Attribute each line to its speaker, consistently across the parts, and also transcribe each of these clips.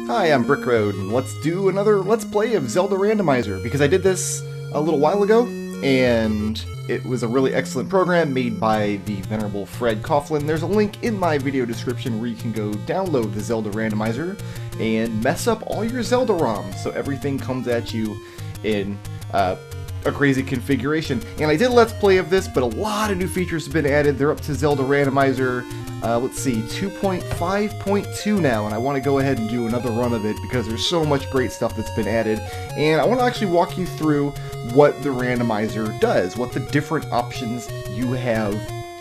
Speaker 1: Hi, I'm Brickroad, and let's do another Let's Play of Zelda Randomizer, because I did this a little while ago, and it was a really excellent program made by the venerable Fred Coughlin. There's a link in my video description where you can go download the Zelda Randomizer and mess up all your Zelda ROMs, so everything comes at you in a crazy configuration. And I did a Let's Play of this, but a lot of new features have been added. They're up to Zelda Randomizer, let's see, 2.5.2 now, and I want to go ahead and do another run of it because there's so much great stuff that's been added. And I want to actually walk you through what the randomizer does, what the different options you have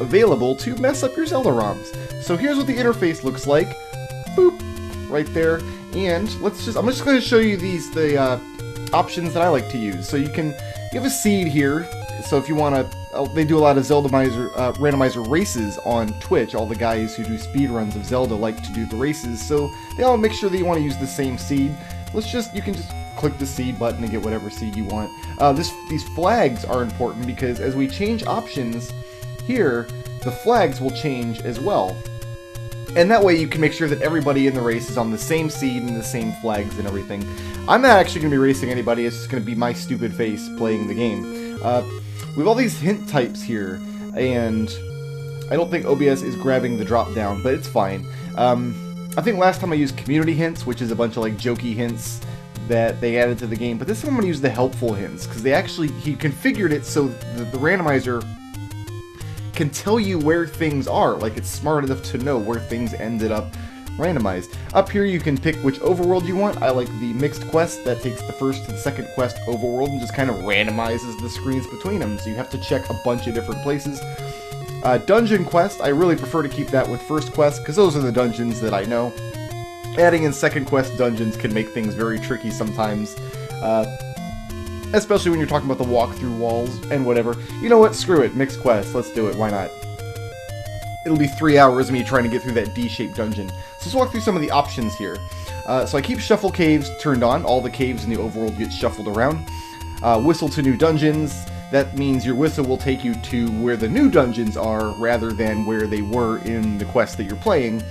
Speaker 1: available to mess up your Zelda ROMs. So here's what the interface looks like. Boop, right there. And I'm just going to show you the options that I like to use. So you have a seed here. So if you want to, they do a lot of Zelda randomizer races on Twitch. All the guys who do speedruns of Zelda like to do the races, so they all make sure that you want to use the same seed. You can just click the seed button and get whatever seed you want. These flags are important because as we change options here, the flags will change as well. And that way you can make sure that everybody in the race is on the same seed and the same flags and everything. I'm not actually going to be racing anybody, it's just going to be my stupid face playing the game. We have all these hint types here, and I don't think OBS is grabbing the drop down, but it's fine. I think last time I used community hints, which is a bunch of like jokey hints that they added to the game, but this time I'm going to use the helpful hints, because he configured it so the randomizer can tell you where things are, like it's smart enough to know where things ended up randomized. Up here you can pick which overworld you want. I like the mixed quest that takes the first to the second quest overworld and just kind of randomizes the screens between them, so you have to check a bunch of different places. Dungeon quest, I really prefer to keep that with first quest because those are the dungeons that I know. Adding in second quest dungeons can make things very tricky sometimes, especially when you're talking about the walkthrough walls and whatever. You know what, screw it, mixed quest, let's do it, why not? It'll be 3 hours of me trying to get through that D-shaped dungeon. So let's walk through some of the options here. So I keep Shuffle Caves turned on. All the caves in the overworld get shuffled around. Whistle to new dungeons. That means your whistle will take you to where the new dungeons are rather than where they were in the quest that you're playing.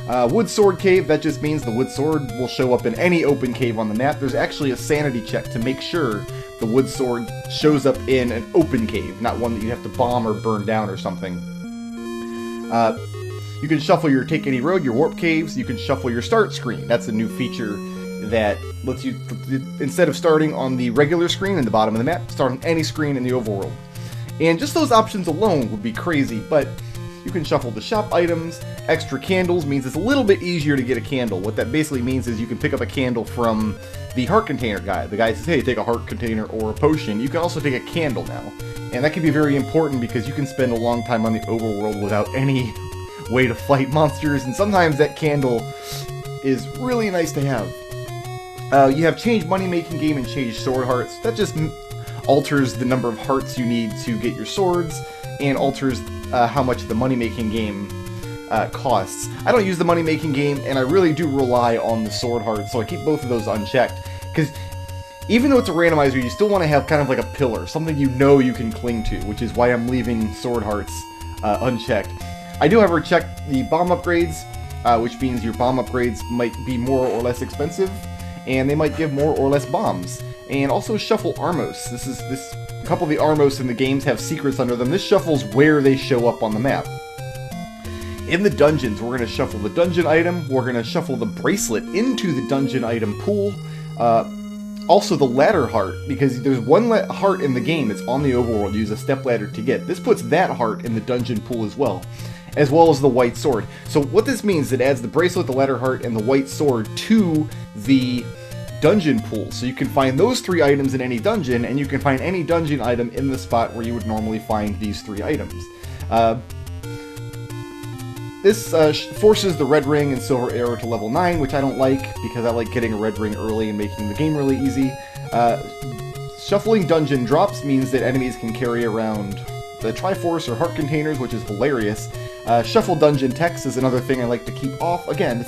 Speaker 1: Wood Sword Cave, that just means the wood sword will show up in any open cave on the map. There's actually a sanity check to make sure the wood sword shows up in an open cave, not one that you have to bomb or burn down or something. You can shuffle your Take Any Road, your Warp Caves. You can shuffle your Start screen. That's a new feature that lets you, instead of starting on the regular screen in the bottom of the map, start on any screen in the overworld. And just those options alone would be crazy, but you can shuffle the shop items. Extra candles means it's a little bit easier to get a candle. What that basically means is you can pick up a candle from the heart container guy. The guy says, hey, take a heart container or a potion. You can also take a candle now. And that can be very important because you can spend a long time on the overworld without any way to fight monsters, and sometimes that candle is really nice to have. You have Change Money Making Game and Change Sword Hearts. That just alters the number of hearts you need to get your swords, and alters how much the Money Making Game costs. I don't use the Money Making Game, and I really do rely on the Sword Hearts, so I keep both of those unchecked, because even though it's a randomizer, you still want to have kind of like a pillar, something you know you can cling to, which is why I'm leaving Sword Hearts unchecked. I do, however, check the bomb upgrades, which means your bomb upgrades might be more or less expensive, and they might give more or less bombs. And also shuffle Armos. A couple of the Armos in the games have secrets under them. This shuffles where they show up on the map. In the dungeons, we're going to shuffle the dungeon item, we're going to shuffle the bracelet into the dungeon item pool, also the ladder heart, because there's one heart in the game that's on the overworld you use a step ladder to get. This puts that heart in the dungeon pool as well as the white sword. So what this means, it adds the bracelet, the ladder heart, and the white sword to the dungeon pool. So you can find those 3 items in any dungeon, and you can find any dungeon item in the spot where you would normally find these 3 items. This forces the red ring and silver arrow to level 9, which I don't like, because I like getting a red ring early and making the game really easy. Shuffling dungeon drops means that enemies can carry around the Triforce or heart containers, which is hilarious. Shuffle dungeon text is another thing I like to keep off. Again,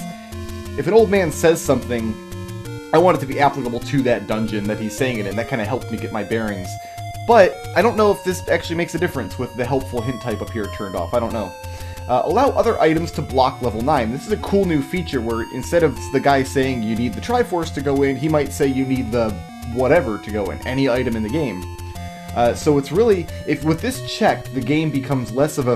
Speaker 1: if an old man says something, I want it to be applicable to that dungeon that he's saying it in. That kind of helps me get my bearings. But I don't know if this actually makes a difference with the helpful hint type up here turned off. I don't know. Allow other items to block level 9. This is a cool new feature where instead of the guy saying you need the Triforce to go in, he might say you need the whatever to go in, any item in the game. So it's really, if with this checked, the game becomes less of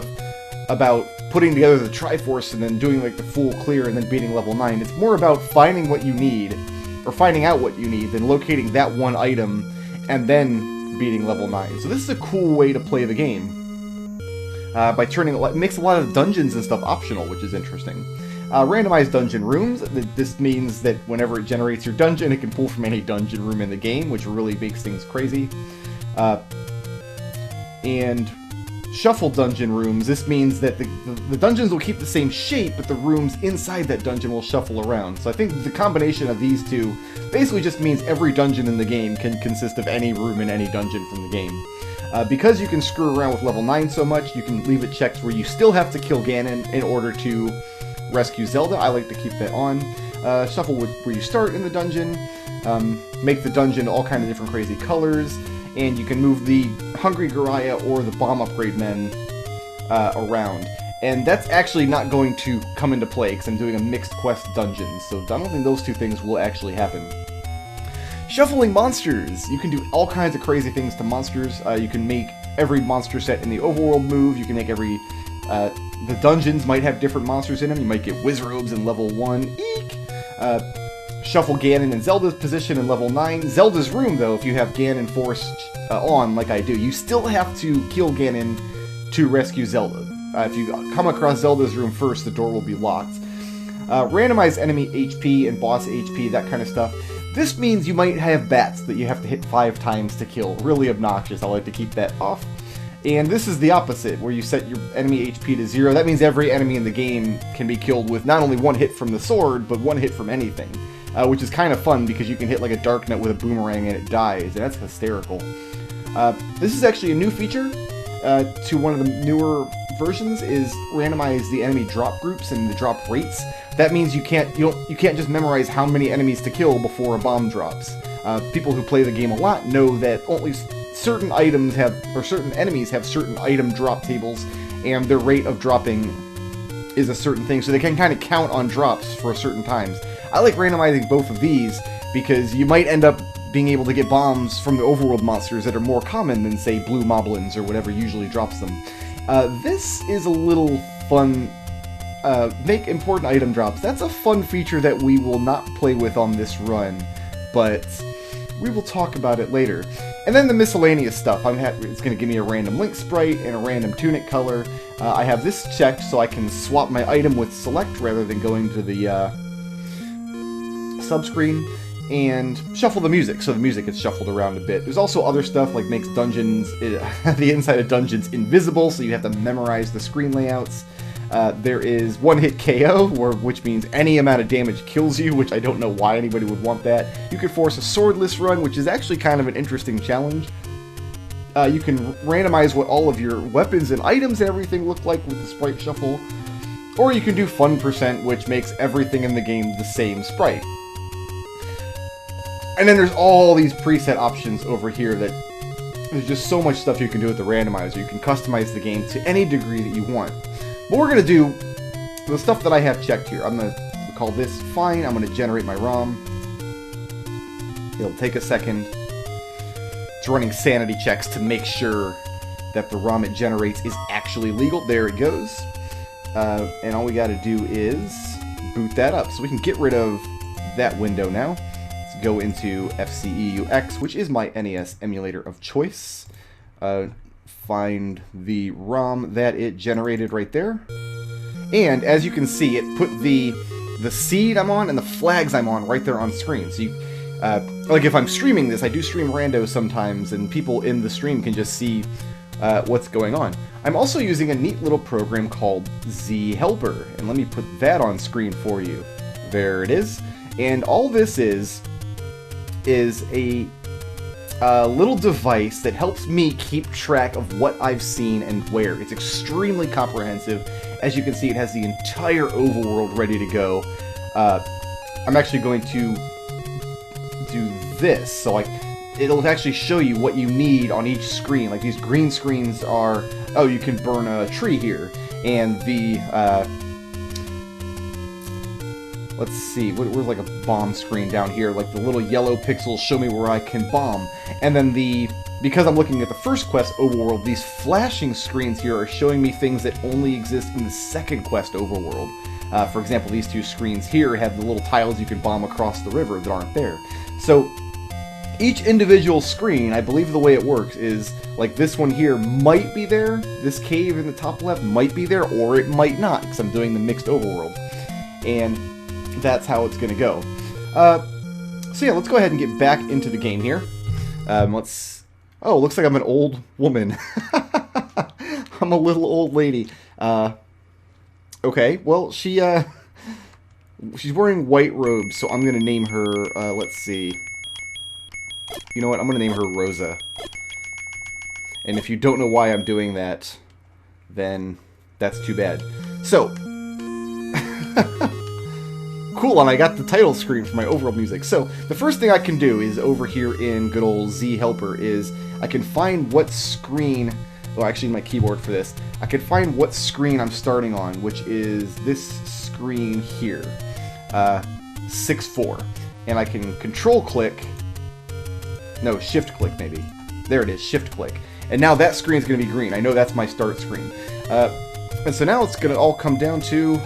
Speaker 1: about putting together the Triforce and then doing like the full clear and then beating level 9. It's more about finding what you need, or finding out what you need, then locating that one item, and then beating level 9. So this is a cool way to play the game. By turning, it makes a lot of dungeons and stuff optional, which is interesting. Randomized dungeon rooms. This means that whenever it generates your dungeon, it can pull from any dungeon room in the game, which really makes things crazy. And shuffle dungeon rooms. This means that the dungeons will keep the same shape, but the rooms inside that dungeon will shuffle around. So I think the combination of these two basically just means every dungeon in the game can consist of any room in any dungeon from the game. Because you can screw around with level 9 so much, you can leave it checked where you still have to kill Ganon in order to rescue Zelda. I like to keep that on. Shuffle where you start in the dungeon, make the dungeon all kind of different crazy colors, and you can move the Hungry Garaya or the Bomb Upgrade Men around. And that's actually not going to come into play because I'm doing a mixed quest dungeon, so I don't think those two things will actually happen. Shuffling monsters! You can do all kinds of crazy things to monsters. You can make every monster set in the overworld move. You can make every... the dungeons might have different monsters in them. You might get Wizrobes in level 1. Eek! Shuffle Ganon in Zelda's position in level 9. Zelda's room, though, if you have Ganon forced on, like I do, you still have to kill Ganon to rescue Zelda. If you come across Zelda's room first, the door will be locked. Randomize enemy HP and boss HP, that kind of stuff. This means you might have bats that you have to hit 5 times to kill. Really obnoxious. I like to keep that off. And this is the opposite, where you set your enemy HP to 0. That means every enemy in the game can be killed with not only 1 hit from the sword, but 1 hit from anything. Which is kind of fun, because you can hit like a Dark Net with a boomerang and it dies, and that's hysterical. This is actually a new feature to one of the newer versions, is randomize the enemy drop groups and the drop rates. That means you can't just memorize how many enemies to kill before a bomb drops. People who play the game a lot know that only certain items have, or certain enemies have certain item drop tables, and their rate of dropping is a certain thing, so they can kind of count on drops for certain times. I like randomizing both of these because you might end up being able to get bombs from the overworld monsters that are more common than, say, blue moblins or whatever usually drops them. This is a little fun. Make important item drops. That's a fun feature that we will not play with on this run, but we will talk about it later. And then the miscellaneous stuff. It's going to give me a random Link sprite and a random tunic color. I have this checked so I can swap my item with select rather than going to the subscreen. And shuffle the music, so the music gets shuffled around a bit. There's also other stuff like makes dungeons, the inside of dungeons invisible, so you have to memorize the screen layouts. There is one-hit KO, which means any amount of damage kills you, which I don't know why anybody would want that. You can force a swordless run, which is actually kind of an interesting challenge. You can randomize what all of your weapons and items and everything look like with the sprite shuffle. Or you can do fun %, which makes everything in the game the same sprite. And then there's all these preset options over here that there's just so much stuff you can do with the randomizer. You can customize the game to any degree that you want. But we're going to do the stuff that I have checked here. I'm going to call this fine. I'm going to generate my ROM. It'll take a second. It's running sanity checks to make sure that the ROM it generates is actually legal. There it goes. And all we got to do is boot that up. So we can get rid of that window now. Go into FCEUX, which is my NES emulator of choice. Find the ROM that it generated right there. And as you can see, it put the seed I'm on and the flags I'm on right there on screen. So you, like if I'm streaming this, I do stream rando sometimes, and people in the stream can just see what's going on. I'm also using a neat little program called Z Helper, and let me put that on screen for you. There it is. And all this is a little device that helps me keep track of what I've seen and where. It's extremely comprehensive. As you can see, it has the entire overworld ready to go. I'm actually going to do this, so it'll actually show you what you need on each screen. Like these green screens are, oh, you can burn a tree here. And the, let's see, where's like a bomb screen down here? Like the little yellow pixels show me where I can bomb. And then because I'm looking at the first quest overworld, these flashing screens here are showing me things that only exist in the second quest overworld. For example, these two screens here have the little tiles you can bomb across the river that aren't there. So each individual screen, I believe the way it works is, like this one here might be there, this cave in the top left might be there, or it might not, because I'm doing the mixed overworld. And that's how it's going to go. So yeah, let's go ahead and get back into the game here. Oh, looks like I'm an old woman. I'm a little old lady. Okay, well, she's wearing white robes, so I'm going to name her, let's see. You know what, I'm going to name her Rosa. And if you don't know why I'm doing that, then that's too bad. So, cool, and I got the title screen for my overall music. So, the first thing I can do is over here in good old Z Helper is I can find what screen, well, actually my keyboard for this, I can find what screen I'm starting on, which is this screen here, 6-4. And I can control click, no, shift click maybe. There it is, shift click. And now that screen is going to be green. I know that's my start screen. And so now it's going to all come down to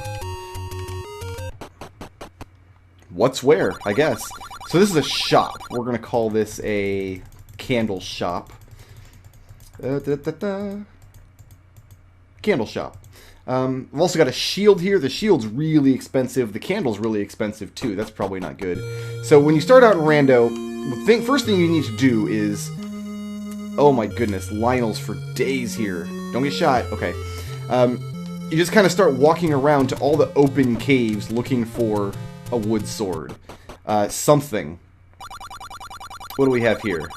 Speaker 1: what's where, I guess. So this is a shop. We're going to call this a candle shop. Candle shop. I've also got a shield here. The shield's really expensive. The candle's really expensive too. That's probably not good. So when you start out in Rando, the first thing you need to do is... Oh my goodness, Lionel's for days here. Don't get shot. Okay. You just kind of start walking around to all the open caves looking for a wood sword. Something. What do we have here?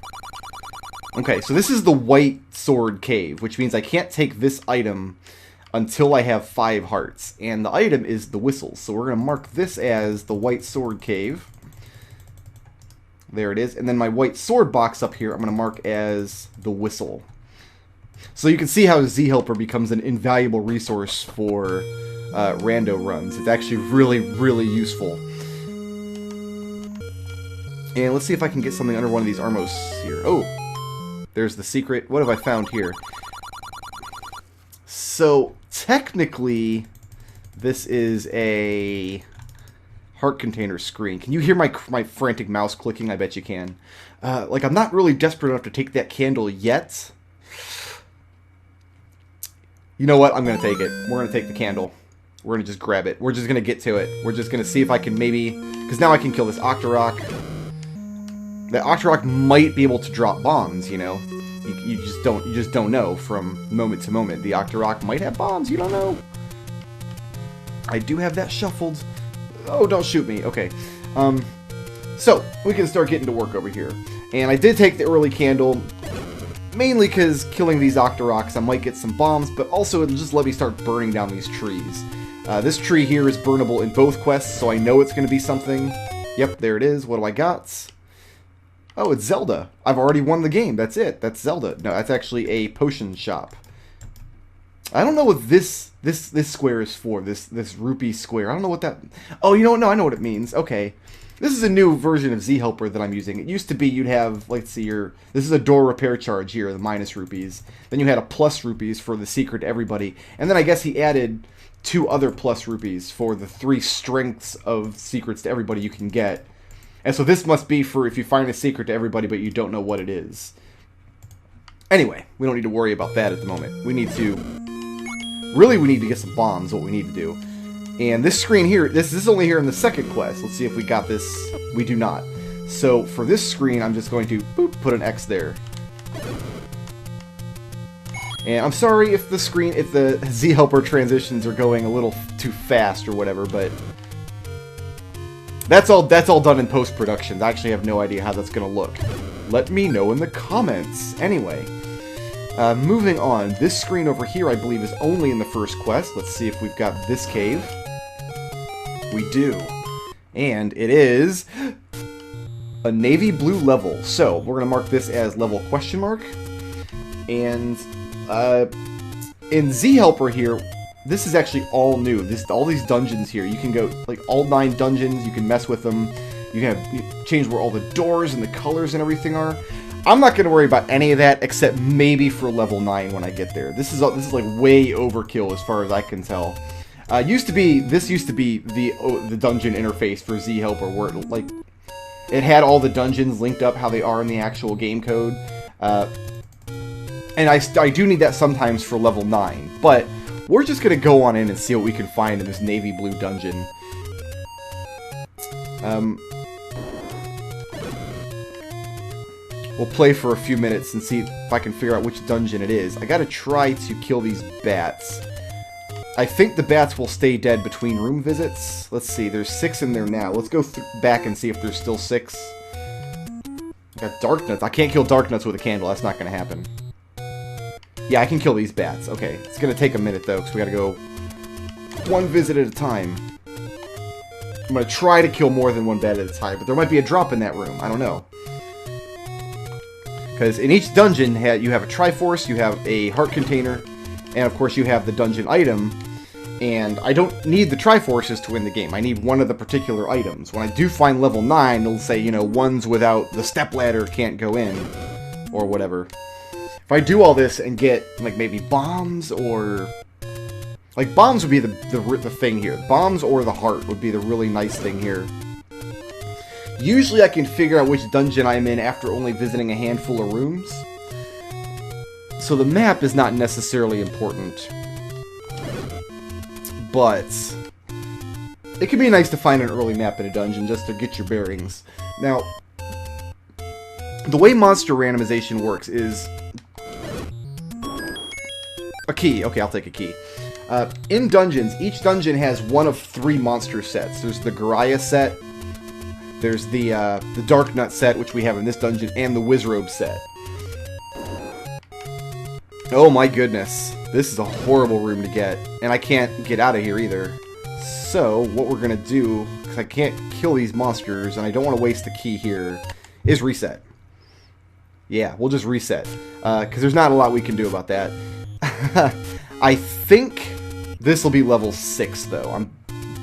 Speaker 1: Okay, so this is the white sword cave, which means I can't take this item until I have 5 hearts. And the item is the whistle. So we're going to mark this as the white sword cave. There it is. And then my white sword box up here, I'm going to mark as the whistle. So you can see how Z Helper becomes an invaluable resource for rando runs. It's actually really, really useful. And let's see if I can get something under one of these armos here. Oh, there's the secret. What have I found here? So technically, this is a heart container screen. Can you hear my frantic mouse clicking? I bet you can. Like, I'm not really desperate enough to take that candle yet. You know what? I'm going to take it. We're going to take the candle. We're going to just grab it. We're just going to get to it. We're just going to see if I can maybe... Because now I can kill this Octorok. That Octorok might be able to drop bombs, you know? You just don't know from moment to moment. The Octorok might have bombs. You don't know. I do have that shuffled. Oh, don't shoot me. Okay. So, we can start getting to work over here. And I did take the early candle, mainly because killing these Octoroks, I might get some bombs, but also it'll just let me start burning down these trees. This tree here is burnable in both quests, so I know it's going to be something. Yep, there it is. What do I got? Oh, it's Zelda. I've already won the game. That's it. That's Zelda. No, that's actually a potion shop. I don't know what this square is for. This rupee square. I don't know what that... Oh, you know what? No, I know what it means. Okay. This is a new version of Z Helper that I'm using. It used to be you'd have, let's see, this is a door repair charge here, the minus rupees. Then you had a plus rupees for the secret to everybody. And then I guess he added 2 other plus rupees for the 3 strengths of secrets to everybody you can get. And so this must be for if you find a secret to everybody but you don't know what it is. Anyway, we don't need to worry about that at the moment. We need to... Really, we need to get some bombs, what we need to do. And this screen here, this is only here in the second quest. Let's see if we got this. We do not. So for this screen, I'm just going to boop, put an X there. And I'm sorry if the Z Helper transitions are going a little too fast or whatever, but that's all done in post-production. I actually have no idea how that's going to look. Let me know in the comments. Anyway. Moving on, this screen over here I believe is only in the first quest. Let's see if we've got this cave. We do. And it is a navy blue level. So, we're going to mark this as level question mark. And in Z Helper here, this is actually all new. All these dungeons here, you can go, like, all 9 dungeons, you can mess with them. You can change where all the doors and the colors and everything are. I'm not going to worry about any of that, except maybe for level 9 when I get there. This is like way overkill as far as I can tell. This used to be the dungeon interface for Z Helper, where it had all the dungeons linked up how they are in the actual game code. And I do need that sometimes for level 9, but we're just going to go on in and see what we can find in this navy blue dungeon. We'll play for a few minutes and see if I can figure out which dungeon it is. I gotta try to kill these bats. I think the bats will stay dead between room visits. Let's see, there's 6 in there now. Let's go back and see if there's still 6. I got dark nuts. I can't kill dark nuts with a candle. That's not gonna happen. Yeah, I can kill these bats. Okay, it's gonna take a minute though, because we gotta go 1 visit at a time. I'm gonna try to kill more than 1 bat at a time, but there might be a drop in that room. I don't know. Because in each dungeon, you have a Triforce, you have a heart container, and of course you have the dungeon item. And I don't need the Triforces to win the game. I need one of the particular items. When I do find level 9, it'll say, you know, ones without the stepladder can't go in, or whatever. If I do all this and get, like, maybe bombs, or... like, bombs would be the thing here. Bombs or the heart would be the really nice thing here. Usually I can figure out which dungeon I'm in after only visiting a handful of rooms. So the map is not necessarily important. But it can be nice to find an early map in a dungeon just to get your bearings. Now, the way monster randomization works is... a key. Okay, I'll take a key. In dungeons, each dungeon has one of 3 monster sets. There's the Garaya set. There's the Dark Nut set, which we have in this dungeon, and the Wizrobe set. Oh my goodness. This is a horrible room to get, and I can't get out of here either. So, what we're going to do, because I can't kill these monsters, and I don't want to waste the key here, is reset. Yeah, we'll just reset, because there's not a lot we can do about that. I think this will be level 6, though. I'm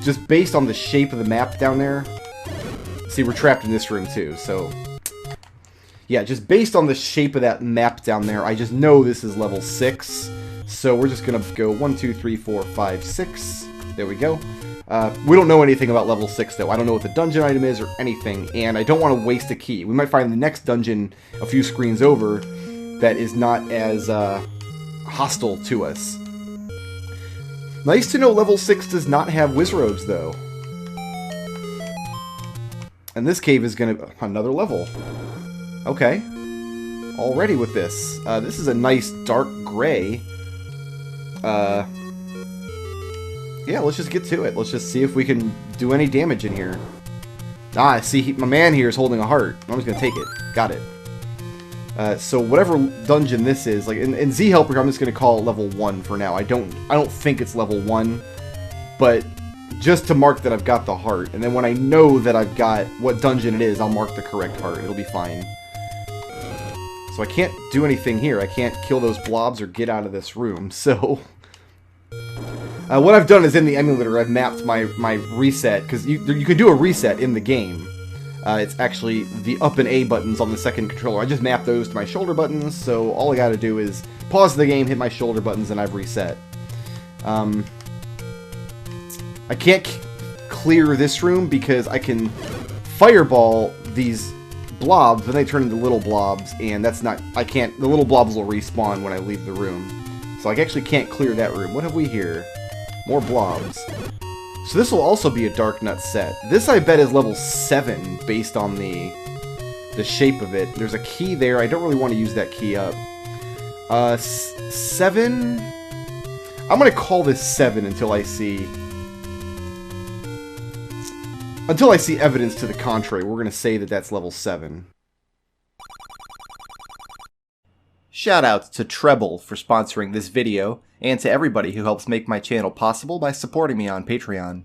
Speaker 1: just based on the shape of the map down there. See, we're trapped in this room too, so... yeah, just based on the shape of that map down there, I just know this is level 6. So we're just gonna go 1, 2, 3, 4, 5, 6. There we go. We don't know anything about level 6, though. I don't know what the dungeon item is or anything, and I don't want to waste a key. We might find the next dungeon a few screens over that is not as hostile to us. Nice to know level 6 does not have Wizrobes, though. And this cave is going to... another level. Okay. Already with this. This is a nice dark gray. Yeah, let's just get to it. Let's just see if we can do any damage in here. Ah, I see my man here is holding a heart. I'm just going to take it. Got it. So whatever dungeon this is, like in Z Helper, I'm just going to call it level 1 for now. I don't think it's level 1, but... just to mark that I've got the heart, and then when I know that I've got what dungeon it is, I'll mark the correct heart. It'll be fine. So I can't do anything here. I can't kill those blobs or get out of this room, so... what I've done is in the emulator, I've mapped my reset, because you can do a reset in the game. It's actually the up and A buttons on the second controller. I just mapped those to my shoulder buttons, so all I gotta do is pause the game, hit my shoulder buttons, and I've reset. I can't clear this room because I can fireball these blobs, but they turn into little blobs, and that's not... I can't... the little blobs will respawn when I leave the room. So I actually can't clear that room. What have we here? More blobs. So this will also be a Dark Nut set. This, I bet, is level 7, based on the shape of it. There's a key there. I don't really want to use that key up. 7... I'm going to call this 7 until I see... until I see evidence to the contrary. We're going to say that that's level 7. Shoutouts to Treble for sponsoring this video, and to everybody who helps make my channel possible by supporting me on Patreon.